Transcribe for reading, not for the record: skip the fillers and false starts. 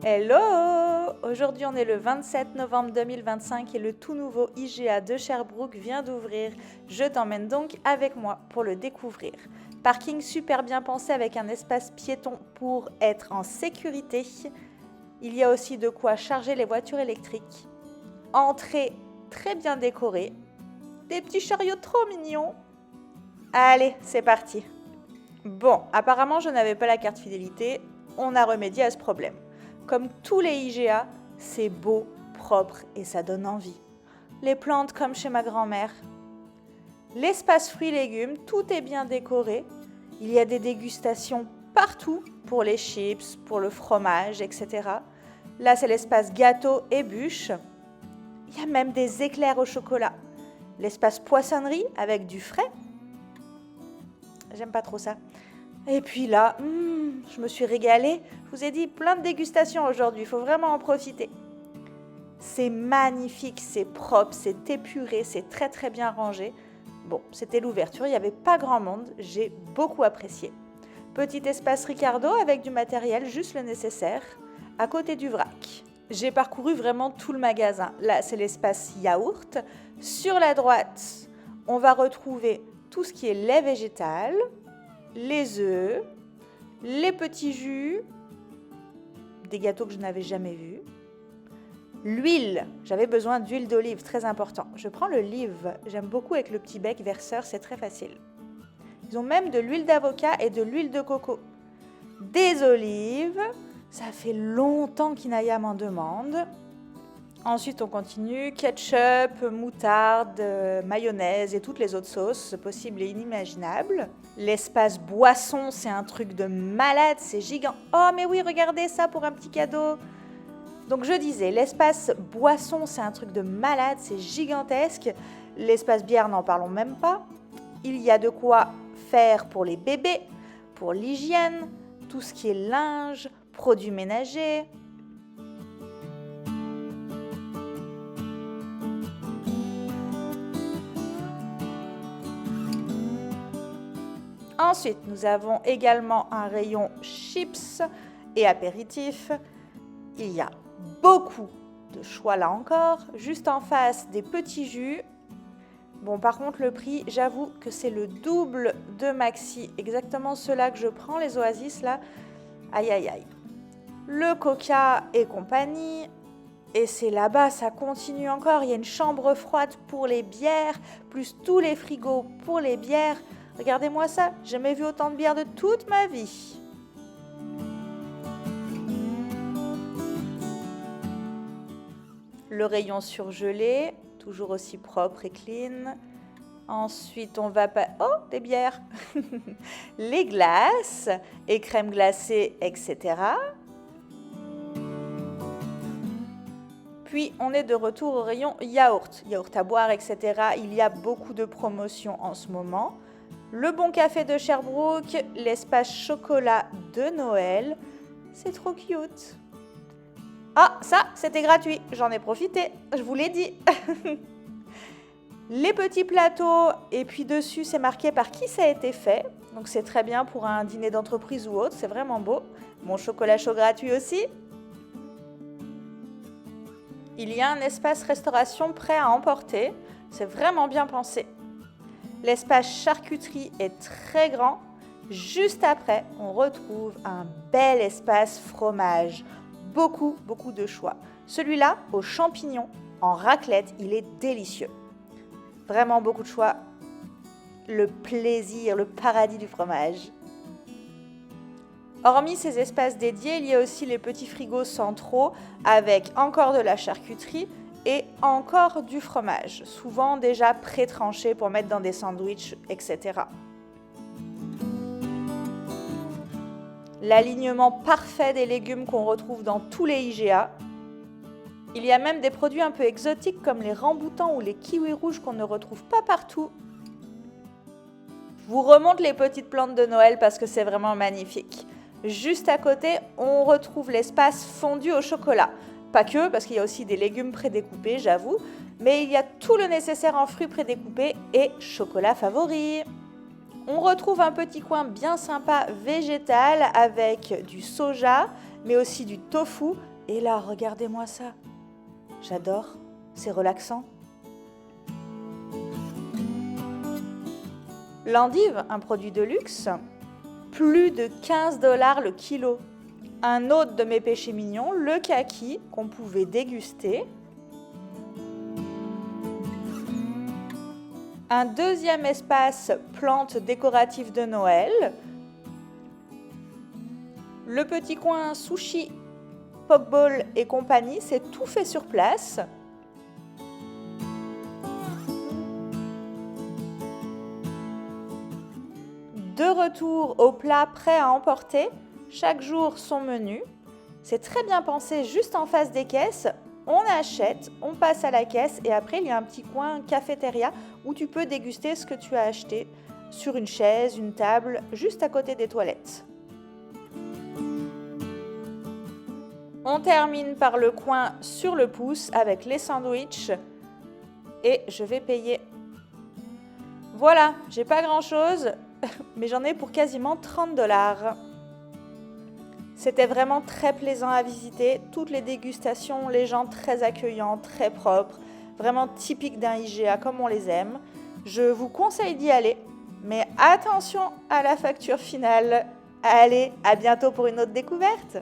Hello! Aujourd'hui, on est le 27 novembre 2025 et le tout nouveau IGA de Sherbrooke vient d'ouvrir. Je t'emmène donc avec moi pour le découvrir. Parking super bien pensé avec un espace piéton pour être en sécurité. Il y a aussi de quoi charger les voitures électriques. Entrée très bien décorée. Des petits chariots trop mignons. Allez, c'est parti. Bon, apparemment, je n'avais pas la carte fidélité. On a remédié à ce problème. Comme tous les IGA, c'est beau, propre et ça donne envie. Les plantes comme chez ma grand-mère. L'espace fruits et légumes, tout est bien décoré. Il y a des dégustations partout pour les chips, pour le fromage, etc. Là, c'est l'espace gâteau et bûches. Il y a même des éclairs au chocolat. L'espace poissonnerie avec du frais. J'aime pas trop ça. Et puis là, je me suis régalée. Je vous ai dit, plein de dégustations aujourd'hui. Il faut vraiment en profiter. C'est magnifique, c'est propre, c'est épuré, c'est très très bien rangé. Bon, c'était l'ouverture, il n'y avait pas grand monde. J'ai beaucoup apprécié. Petit espace Ricardo avec du matériel, juste le nécessaire, à côté du vrac. J'ai parcouru vraiment tout le magasin. Là, c'est l'espace yaourt. Sur la droite, on va retrouver tout ce qui est lait végétal, les œufs, les petits jus, des gâteaux que je n'avais jamais vus, l'huile. J'avais besoin d'huile d'olive, très important. Je prends le Live, j'aime beaucoup avec le petit bec verseur, c'est très facile. Ils ont même de l'huile d'avocat et de l'huile de coco. Des olives, ça fait longtemps qu'Inaya m'en demande. Ensuite, on continue, ketchup, moutarde, mayonnaise et toutes les autres sauces possibles et inimaginables. L'espace boisson, c'est un truc de malade, c'est gigant. Oh, mais oui, regardez ça pour un petit cadeau. Donc, je disais, l'espace boisson, c'est un truc de malade, c'est gigantesque. L'espace bière, n'en parlons même pas. Il y a de quoi faire pour les bébés, pour l'hygiène, tout ce qui est linge, produits ménagers. Ensuite, nous avons également un rayon chips et apéritifs. Il y a beaucoup de choix là encore. Juste en face, des petits jus. Bon, par contre, le prix, j'avoue que c'est le double de Maxi. Exactement ceux-là que je prends, les Oasis là. Aïe, aïe, aïe. Le Coca et compagnie. Et c'est là-bas, ça continue encore. Il y a une chambre froide pour les bières, plus tous les frigos pour les bières. Regardez-moi ça, j'ai jamais vu autant de bière de toute ma vie. Le rayon surgelé, toujours aussi propre et clean. Ensuite, on va pas... Oh, des bières. Les glaces et crème glacée, etc. Puis, on est de retour au rayon yaourt. Yaourt à boire, etc. Il y a beaucoup de promotions en ce moment. Le Bon Café de Sherbrooke, l'espace chocolat de Noël. C'est trop cute. Ah, ça, c'était gratuit. J'en ai profité. Je vous l'ai dit. Les petits plateaux. Et puis dessus, c'est marqué par qui ça a été fait. Donc, c'est très bien pour un dîner d'entreprise ou autre. C'est vraiment beau. Mon chocolat chaud gratuit aussi. Il y a un espace restauration prêt à emporter. C'est vraiment bien pensé. L'espace charcuterie est très grand. Juste après, on retrouve un bel espace fromage. Beaucoup, beaucoup de choix. Celui-là, aux champignons, en raclette, il est délicieux. Vraiment beaucoup de choix. Le plaisir, le paradis du fromage. Hormis ces espaces dédiés, il y a aussi les petits frigos centraux avec encore de la charcuterie et encore du fromage, souvent déjà pré-tranché pour mettre dans des sandwichs, etc. L'alignement parfait des légumes qu'on retrouve dans tous les IGA. Il y a même des produits un peu exotiques comme les ramboutans ou les kiwis rouges qu'on ne retrouve pas partout. Je vous remonte les petites plantes de Noël parce que c'est vraiment magnifique. Juste à côté, on retrouve l'espace fondu au chocolat. Pas que, parce qu'il y a aussi des légumes prédécoupés, j'avoue, mais il y a tout le nécessaire en fruits prédécoupés et chocolat favori. On retrouve un petit coin bien sympa végétal avec du soja, mais aussi du tofu Et là, regardez-moi ça. J'adore, c'est relaxant. L'endive, un produit de luxe, plus de 15 $ le kilo. Un autre de mes péchés mignons, le kaki, qu'on pouvait déguster. Un deuxième espace plantes décoratives de Noël. Le petit coin sushi, pokeball et compagnie, c'est tout fait sur place. De retour au plat prêt à emporter, chaque jour son menu. C'est très bien pensé juste en face des caisses. On achète, on passe à la caisse et après il y a un petit coin cafétéria où tu peux déguster ce que tu as acheté sur une chaise, une table, juste à côté des toilettes. On termine par le coin sur le pouce avec les sandwichs et je vais payer. Voilà, j'ai pas grand chose, mais j'en ai pour quasiment 30 $. C'était vraiment très plaisant à visiter, toutes les dégustations, les gens très accueillants, très propres, vraiment typiques d'un IGA comme on les aime. Je vous conseille d'y aller, mais attention à la facture finale. Allez, à bientôt pour une autre découverte.